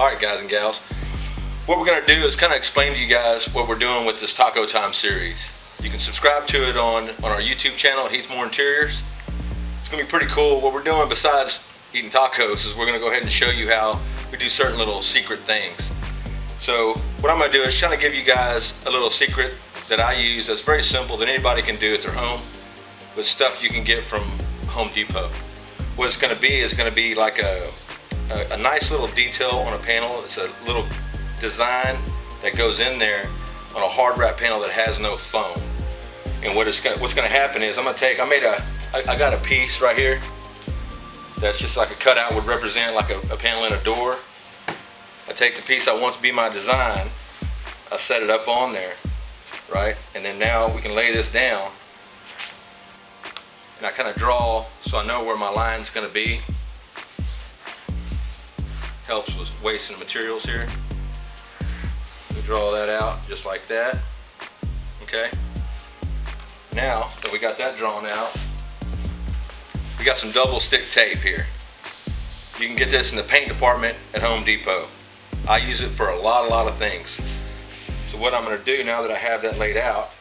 Alright guys and gals, what we're going to do is kind of explain to you guys what we're doing with this Taco Time series. You can subscribe to it on our YouTube channel, Heath Interiors. It's going to be pretty cool. What we're doing besides eating tacos is we're going to go ahead and show you how we do certain little secret things. So what I'm going to do is try to give you guys a little secret that I use that's very simple that anybody can do at their home with stuff you can get from Home Depot. What it's going to be is going to be like a nice little detail on a panel. It's a little design that goes in there on a hard wrap panel that has no foam. And what's going to happen is I got a piece right here that's just like a cutout would represent like a panel in a door. I take the piece I want to be my design, I set it up on there, right? And then now we can lay this down and I kind of draw so I know where my line's going to be. Helps with wasting materials here. We draw that out just like that. Okay. Now that we got that drawn out, we got some double stick tape here. You can get this in the paint department at Home Depot. I use it for a lot of things. So what I'm going to do now that I have that laid out,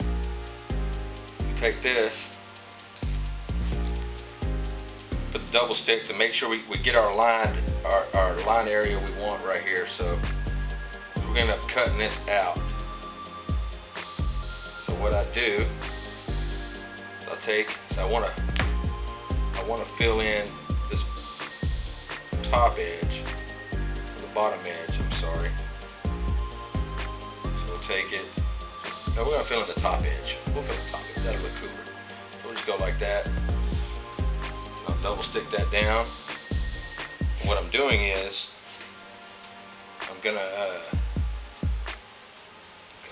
take this, put the double stick to make sure we get our line area we want right here. So we're going to end up cutting this out. So what I do is I want to fill in this top edge, the bottom edge, I'm sorry. So we'll take it, no, we're going to fill in the top edge. We'll fill the top edge, that'll look cooler. So we'll just go like that. I'll double stick that down. And what I'm doing is I'm gonna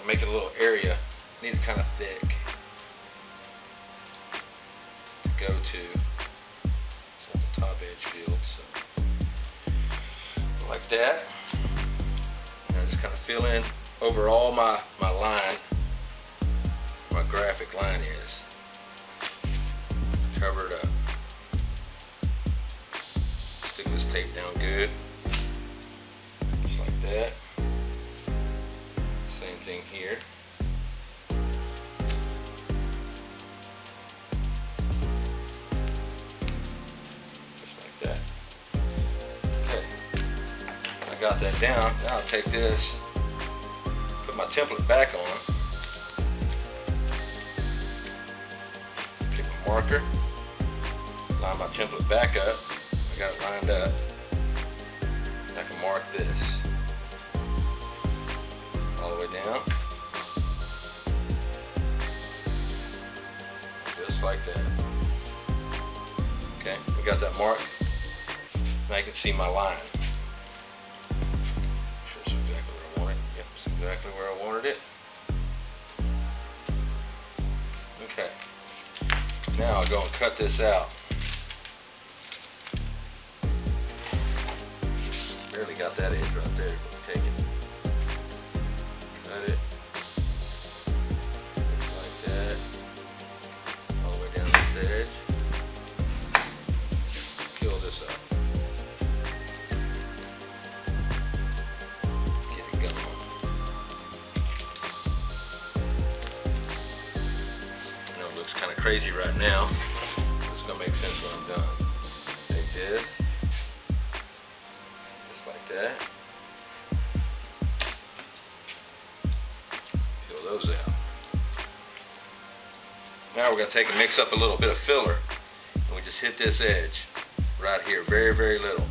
make it a little area. Need it kind of thick to go to. So the top edge field. So like that. And I just kind of fill in over all my line. My graphic line is. Cover it up. Stick this tape down good. Just like that. Same thing here. Just like that. Okay. I got that down. Now I'll take this, put my template back on. Pick my marker. Line my template back up. I got it lined up. I can mark this all the way down, just like that. Okay, we got that marked. Now you can see my line. Sure, it's exactly where I want it. Yep, it's exactly where I wanted it. Okay, now I'll go and cut this out. Barely got that edge right there. Take it, cut it, just like that, all the way down this edge. Fill this up. Get it going. I know it looks kind of crazy right now. It's gonna make sense when I'm done. Take this. Like that. Fill those out. Now we're going to take and mix up a little bit of filler, and we just hit this edge right here, very little.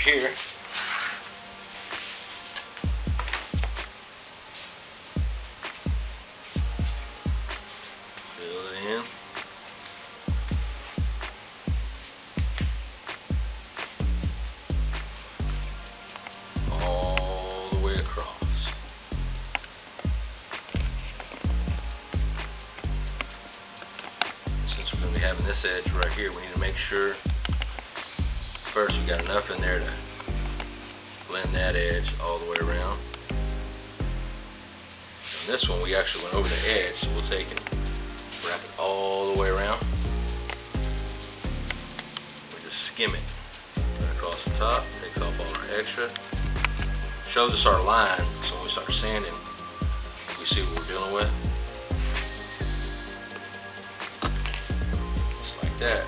here. Fill it in. All the way across. Since we're going to be having this edge right here, we need to make sure first we got enough in there to blend that edge all the way around. And this one we actually went over the edge, so we'll take it, wrap it all the way around. We just skim it right across the top, takes off all our extra. Shows us our line, so when we start sanding, we see what we're dealing with. Just like that.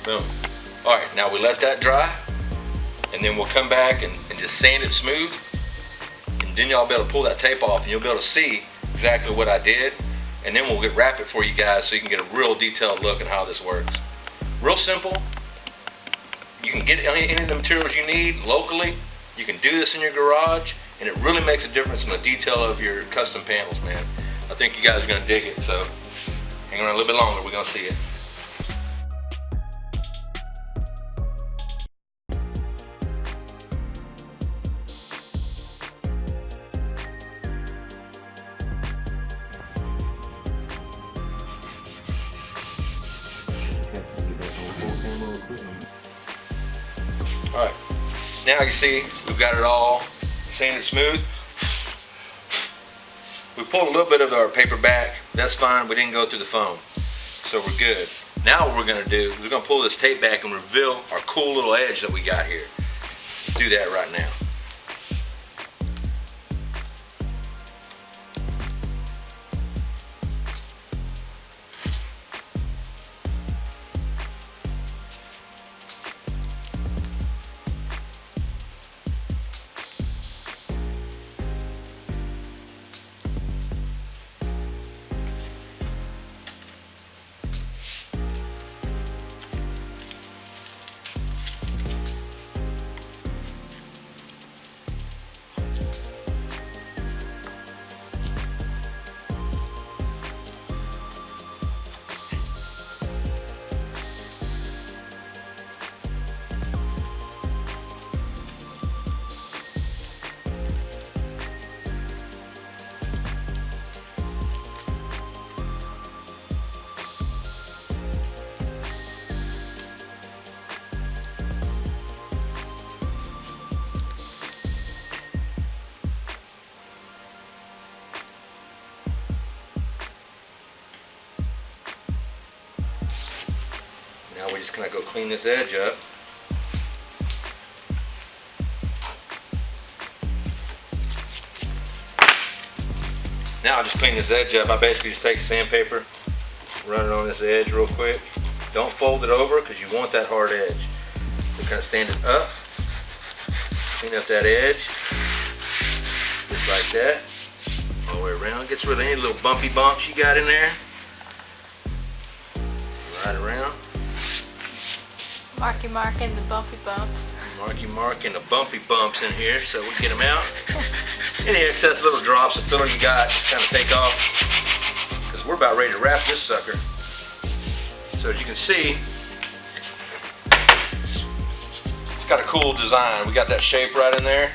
Boom. Alright, now we let that dry, and then we'll come back and just sand it smooth, and then y'all be able to pull that tape off and you'll be able to see exactly what I did, and then we'll wrap it for you guys so you can get a real detailed look at how this works. Real simple. You can get any of the materials you need locally. You can do this in your garage, and it really makes a difference in the detail of your custom panels, man. I think you guys are going to dig it, so hang around a little bit longer, we're going to see it. Alright, now you see we've got it all sanded smooth. We pulled a little bit of our paper back. That's fine, we didn't go through the foam, so we're good. Now what we're going to do is we're going to pull this tape back and reveal our cool little edge that we got here. Let's do that right now. Now we're just gonna go clean this edge up. Now I just clean this edge up. I basically just take sandpaper, run it on this edge real quick. Don't fold it over because you want that hard edge. So kind of stand it up, clean up that edge, just like that, all the way around. Gets rid of any little bumpy bumps you got in there. Right around. Marky Mark and the bumpy bumps. Marky Mark and the bumpy bumps in here, so we get them out. Any excess little drops of filler you got, just kind of take off, because we're about ready to wrap this sucker. So as you can see, it's got a cool design. We got that shape right in there.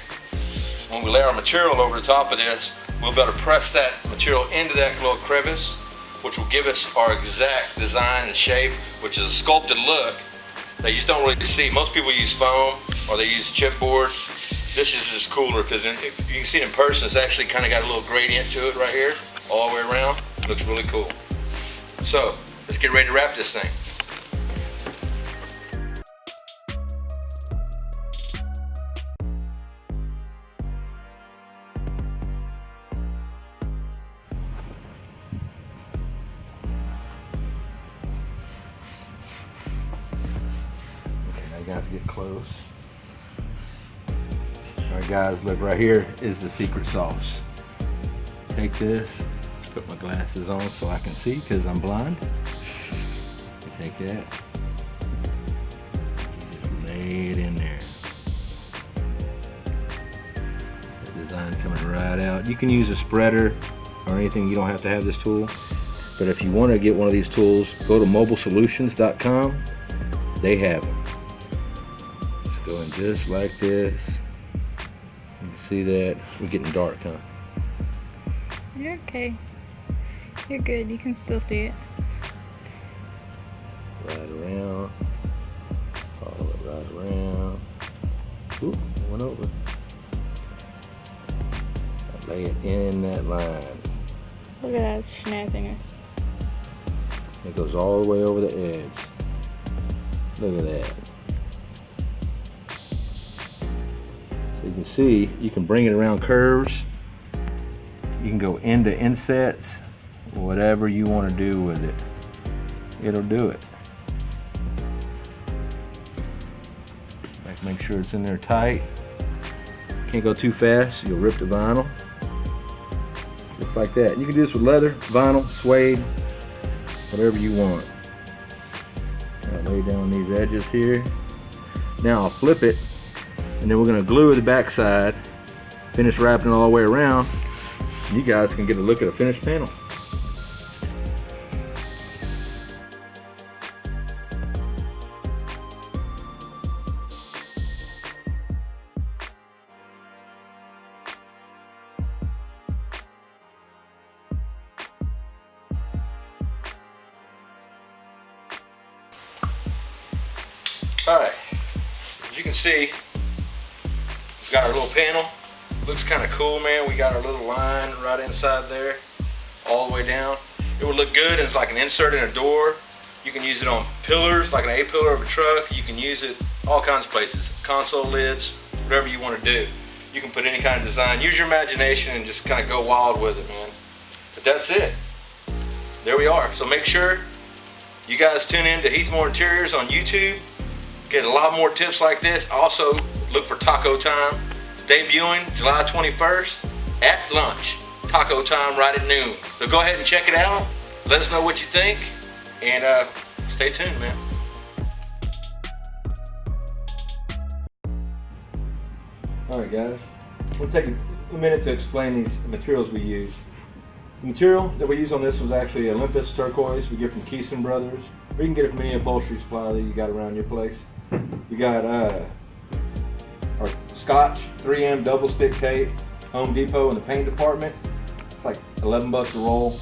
When we lay our material over the top of this, we'll be able to press that material into that little crevice, which will give us our exact design and shape, which is a sculpted look that you just don't really see. Most people use foam or they use chipboard. This is just cooler because if you can see it in person, it's actually kind of got a little gradient to it right here, all the way around. It looks really cool. So let's get ready to wrap this thing. You're gonna have to get close. Alright guys, look right here is the secret sauce. take this, put my glasses on so I can see because I'm blind. Take that, just lay it in there. That design coming right out. You can use a spreader or anything. You don't have to have this tool. But if you want to get one of these tools, go to mobilesolutions.com. They have them. Just going just like this. You can see that. We're getting dark, huh? You're okay. You're good. You can still see it. Right around. Follow it right around. Oop, went over. Lay it in that line. Look at that snazziness. It goes all the way over the edge. Look at that. So you can see, you can bring it around curves. You can go into insets, whatever you want to do with it. It'll do it. Make sure it's in there tight. Can't go too fast, you'll rip the vinyl. Just like that. You can do this with leather, vinyl, suede, whatever you want. I'll lay down these edges here. Now I'll flip it, and then we're going to glue the back side, finish wrapping it all the way around. You guys can get a look at a finished panel. Alright, as you can see, we've got our little panel. Looks kind of cool, man. We got our little line right inside there, all the way down. It would look good as like an insert in a door. You can use it on pillars, like an A-pillar of a truck. You can use it all kinds of places. Console lids, whatever you want to do. You can put any kind of design. Use your imagination and just kind of go wild with it, man. But that's it. There we are. So make sure you guys tune in to Heath Moore Interiors on YouTube. Get a lot more tips like this. Also, look for Taco Time. It's debuting July 21st at lunch. Taco Time right at noon. So go ahead and check it out. Let us know what you think. And stay tuned, man. Alright guys, we'll take a minute to explain these materials we use. The material that we use on this was actually Olympus turquoise we get from Keeson Brothers. Or you can get it from any upholstery supply that you got around your place. We got our Scotch 3M double stick tape, Home Depot in the paint department. It's like 11 bucks a roll.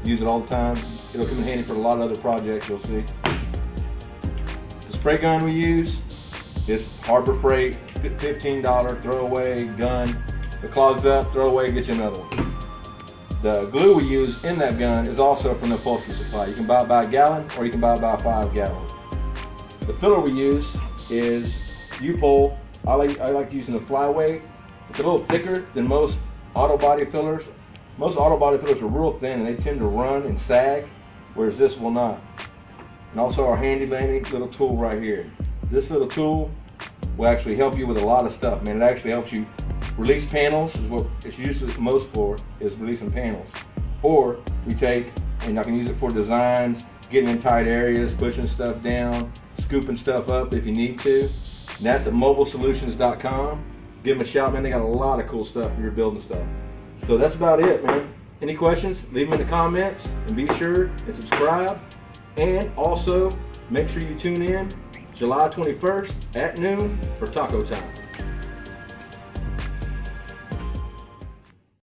Use it all the time. It'll come in handy for a lot of other projects you'll see. The spray gun we use is Harbor Freight, $15 throwaway gun. If it clogs up, throw away, get you another one. The glue we use in that gun is also from the upholstery supply. You can buy it by a gallon or you can buy it by 5 gallons. The filler we use is U-Pole. I like using the flyweight. It's a little thicker than most auto body fillers. Most auto body fillers are real thin and they tend to run and sag, whereas this will not. And also our handy dandy little tool right here. This little tool will actually help you with a lot of stuff, man. It actually helps you release panels, is what it's used most for, is releasing panels. Or we take, and I can use it for designs, getting in tight areas, pushing stuff down, scooping stuff up if you need to. And that's at mobilesolutions.com. Give them a shout, man. They got a lot of cool stuff for your building stuff. So that's about it, man. Any questions? Leave them in the comments, and be sure and subscribe. And also, make sure you tune in July 21st at noon for Taco Time.